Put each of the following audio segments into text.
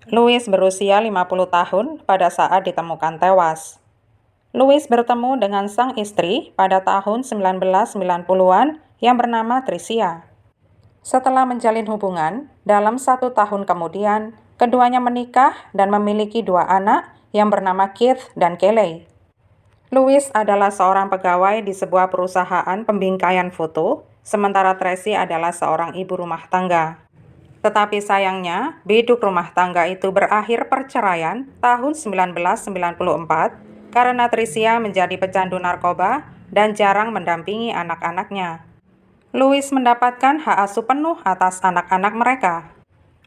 Louis berusia 50 tahun pada saat ditemukan tewas. Louis bertemu dengan sang istri pada tahun 1990-an yang bernama Tricia. Setelah menjalin hubungan, dalam 1 tahun kemudian, keduanya menikah dan memiliki 2 anak yang bernama Keith dan Kelly. Louis adalah seorang pegawai di sebuah perusahaan pembingkaian foto, sementara Tracy adalah seorang ibu rumah tangga. Tetapi sayangnya, biduk rumah tangga itu berakhir perceraian tahun 1994 karena Tricia menjadi pecandu narkoba dan jarang mendampingi anak-anaknya. Louis mendapatkan hak asuh penuh atas anak-anak mereka.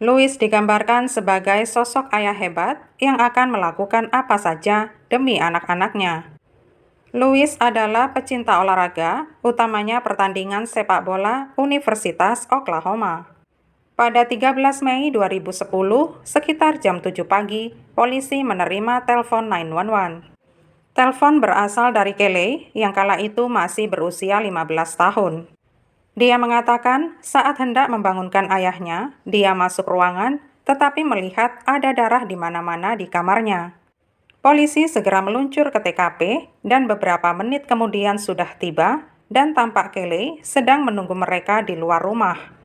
Louis digambarkan sebagai sosok ayah hebat yang akan melakukan apa saja demi anak-anaknya. Louis adalah pecinta olahraga, utamanya pertandingan sepak bola Universitas Oklahoma. Pada 13 Mei 2010, sekitar jam 7 pagi, polisi menerima telepon 911. Telepon berasal dari Kelly yang kala itu masih berusia 15 tahun. Dia mengatakan saat hendak membangunkan ayahnya, dia masuk ruangan tetapi melihat ada darah di mana-mana di kamarnya. Polisi segera meluncur ke TKP dan beberapa menit kemudian sudah tiba dan tampak Kelly sedang menunggu mereka di luar rumah.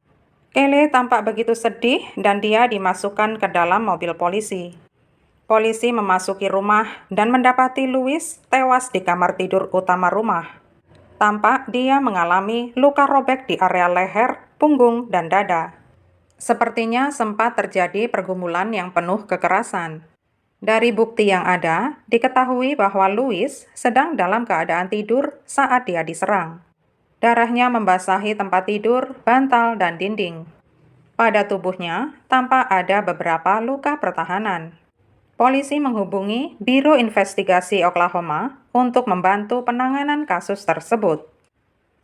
Kelly tampak begitu sedih dan dia dimasukkan ke dalam mobil polisi. Polisi memasuki rumah dan mendapati Louis tewas di kamar tidur utama rumah. Tampak dia mengalami luka robek di area leher, punggung, dan dada. Sepertinya sempat terjadi pergumulan yang penuh kekerasan. Dari bukti yang ada, diketahui bahwa Louis sedang dalam keadaan tidur saat dia diserang. Darahnya membasahi tempat tidur, bantal, dan dinding. Pada tubuhnya, tampak ada beberapa luka pertahanan. Polisi menghubungi Biro Investigasi Oklahoma untuk membantu penanganan kasus tersebut.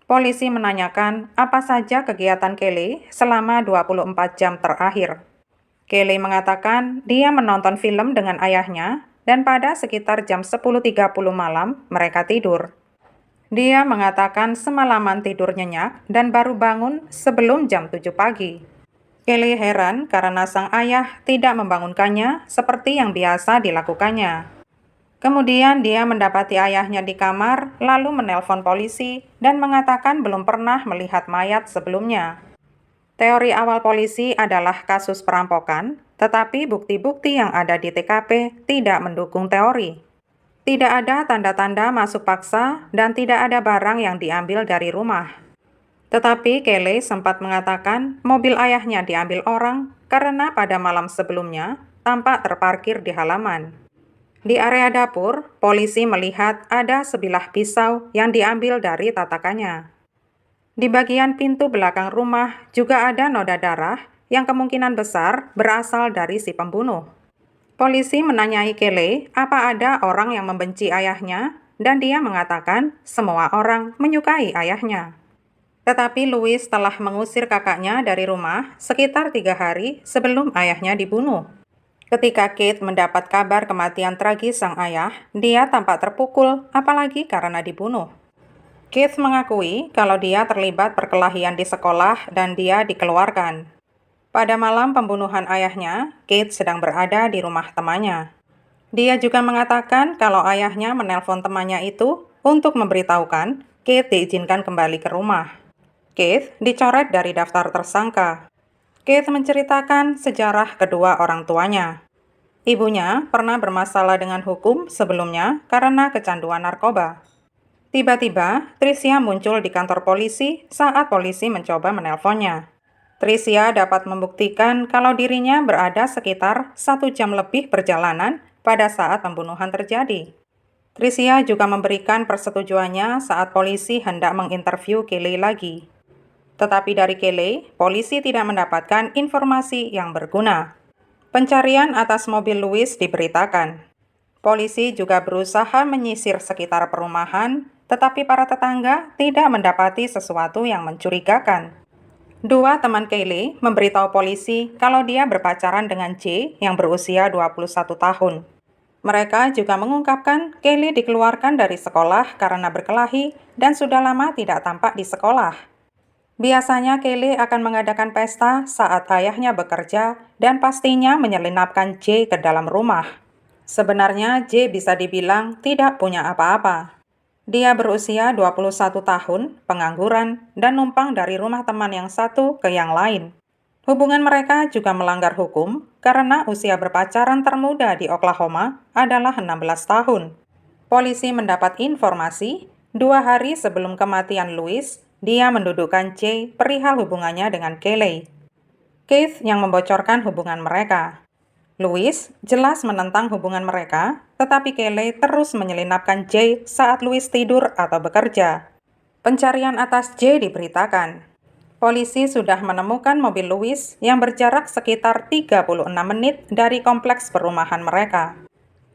Polisi menanyakan apa saja kegiatan Kelly selama 24 jam terakhir. Kelly mengatakan dia menonton film dengan ayahnya dan pada sekitar jam 10.30 malam mereka tidur. Dia mengatakan semalaman tidur nyenyak dan baru bangun sebelum jam 7 pagi. Kelly heran karena sang ayah tidak membangunkannya seperti yang biasa dilakukannya. Kemudian dia mendapati ayahnya di kamar lalu menelpon polisi dan mengatakan belum pernah melihat mayat sebelumnya. Teori awal polisi adalah kasus perampokan, tetapi bukti-bukti yang ada di TKP tidak mendukung teori. Tidak ada tanda-tanda masuk paksa dan tidak ada barang yang diambil dari rumah. Tetapi Kelly sempat mengatakan mobil ayahnya diambil orang karena pada malam sebelumnya tampak terparkir di halaman. Di area dapur, polisi melihat ada sebilah pisau yang diambil dari tatakannya. Di bagian pintu belakang rumah juga ada noda darah yang kemungkinan besar berasal dari si pembunuh. Polisi menanyai Kelly apa ada orang yang membenci ayahnya dan dia mengatakan semua orang menyukai ayahnya. Tetapi Louis telah mengusir kakaknya dari rumah sekitar 3 hari sebelum ayahnya dibunuh. Ketika Keith mendapat kabar kematian tragis sang ayah, dia tampak terpukul apalagi karena dibunuh. Keith mengakui kalau dia terlibat perkelahian di sekolah dan dia dikeluarkan. Pada malam pembunuhan ayahnya, Keith sedang berada di rumah temannya. Dia juga mengatakan kalau ayahnya menelpon temannya itu untuk memberitahukan Keith diizinkan kembali ke rumah. Keith dicoret dari daftar tersangka. Keith menceritakan sejarah kedua orang tuanya. Ibunya pernah bermasalah dengan hukum sebelumnya karena kecanduan narkoba. Tiba-tiba, Tricia muncul di kantor polisi saat polisi mencoba menelponnya. Tricia dapat membuktikan kalau dirinya berada sekitar 1 jam lebih perjalanan pada saat pembunuhan terjadi. Tricia juga memberikan persetujuannya saat polisi hendak menginterview Kelly lagi. Tetapi dari Kelly, polisi tidak mendapatkan informasi yang berguna. Pencarian atas mobil Louis diberitakan. Polisi juga berusaha menyisir sekitar perumahan, tetapi para tetangga tidak mendapati sesuatu yang mencurigakan. 2 teman Kelly memberitahu polisi kalau dia berpacaran dengan J yang berusia 21 tahun. Mereka juga mengungkapkan Kelly dikeluarkan dari sekolah karena berkelahi dan sudah lama tidak tampak di sekolah. Biasanya Kelly akan mengadakan pesta saat ayahnya bekerja dan pastinya menyelinapkan J ke dalam rumah. Sebenarnya J bisa dibilang tidak punya apa-apa. Dia berusia 21 tahun, pengangguran, dan numpang dari rumah teman yang satu ke yang lain. Hubungan mereka juga melanggar hukum karena usia berpacaran termuda di Oklahoma adalah 16 tahun. Polisi mendapat informasi 2 hari sebelum kematian Louis, dia mendudukkan J perihal hubungannya dengan Kelly. Keith yang membocorkan hubungan mereka. Louis jelas menentang hubungan mereka, tetapi Kelly terus menyelinapkan J saat Louis tidur atau bekerja. Pencarian atas J diberitakan. Polisi sudah menemukan mobil Louis yang berjarak sekitar 36 menit dari kompleks perumahan mereka.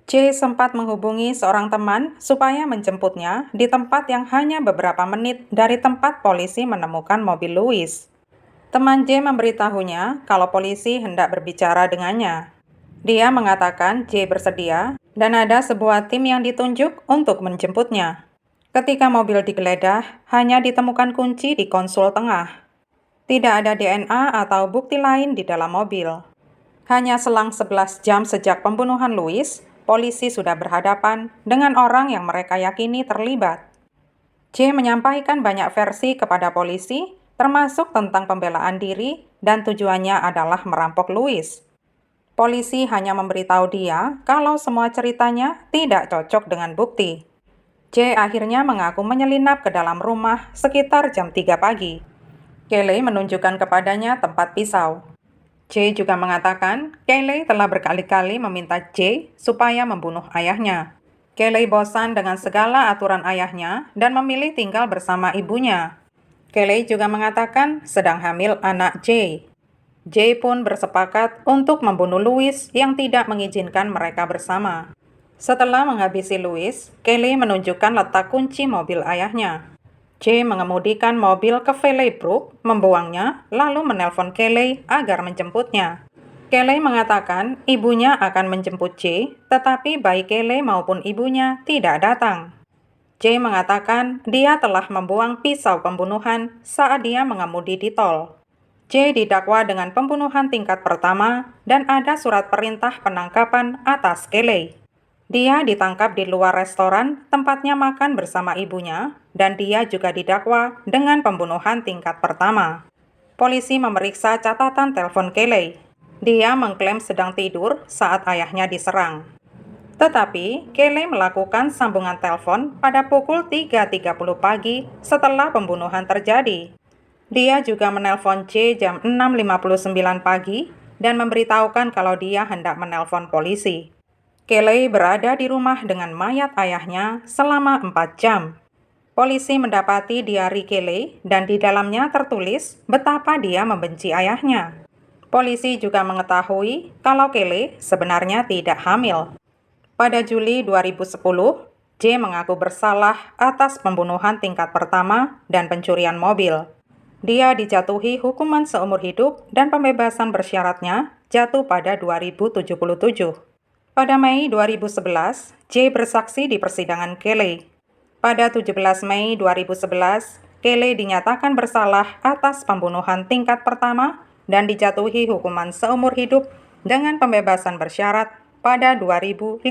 J sempat menghubungi seorang teman supaya menjemputnya di tempat yang hanya beberapa menit dari tempat polisi menemukan mobil Louis. Teman J memberitahunya kalau polisi hendak berbicara dengannya. Dia mengatakan J bersedia dan ada sebuah tim yang ditunjuk untuk menjemputnya. Ketika mobil digeledah, hanya ditemukan kunci di konsol tengah. Tidak ada DNA atau bukti lain di dalam mobil. Hanya selang 11 jam sejak pembunuhan Louis, polisi sudah berhadapan dengan orang yang mereka yakini terlibat. J menyampaikan banyak versi kepada polisi, termasuk tentang pembelaan diri dan tujuannya adalah merampok Louis. Polisi hanya memberitahu dia kalau semua ceritanya tidak cocok dengan bukti. J akhirnya mengaku menyelinap ke dalam rumah sekitar jam 3 pagi. Kelly menunjukkan kepadanya tempat pisau. J juga mengatakan Kelly telah berkali-kali meminta J supaya membunuh ayahnya. Kelly bosan dengan segala aturan ayahnya dan memilih tinggal bersama ibunya. Kelly juga mengatakan sedang hamil anak J. J pun bersepakat untuk membunuh Louis yang tidak mengizinkan mereka bersama. Setelah menghabisi Louis, Kelly menunjukkan letak kunci mobil ayahnya. J mengemudikan mobil ke Valley Brook, membuangnya, lalu menelpon Kelly agar menjemputnya. Kelly mengatakan ibunya akan menjemput J, tetapi baik Kelly maupun ibunya tidak datang. J mengatakan dia telah membuang pisau pembunuhan saat dia mengemudi di tol. J didakwa dengan pembunuhan tingkat pertama dan ada surat perintah penangkapan atas Kelly. Dia ditangkap di luar restoran tempatnya makan bersama ibunya, dan dia juga didakwa dengan pembunuhan tingkat pertama. Polisi memeriksa catatan telepon Kelly. Dia mengklaim sedang tidur saat ayahnya diserang. Tetapi, Kelly melakukan sambungan telepon pada pukul 3.30 pagi setelah pembunuhan terjadi. Dia juga menelpon J jam 6.59 pagi dan memberitahukan kalau dia hendak menelpon polisi. Kelly berada di rumah dengan mayat ayahnya selama 4 jam. Polisi mendapati diari Kelly dan di dalamnya tertulis betapa dia membenci ayahnya. Polisi juga mengetahui kalau Kelly sebenarnya tidak hamil. Pada Juli 2010, J mengaku bersalah atas pembunuhan tingkat pertama dan pencurian mobil. Dia dijatuhi hukuman seumur hidup dan pembebasan bersyaratnya jatuh pada 2077. Pada Mei 2011, J bersaksi di persidangan Kelly. Pada 17 Mei 2011, Kelly dinyatakan bersalah atas pembunuhan tingkat pertama dan dijatuhi hukuman seumur hidup dengan pembebasan bersyarat pada 2056.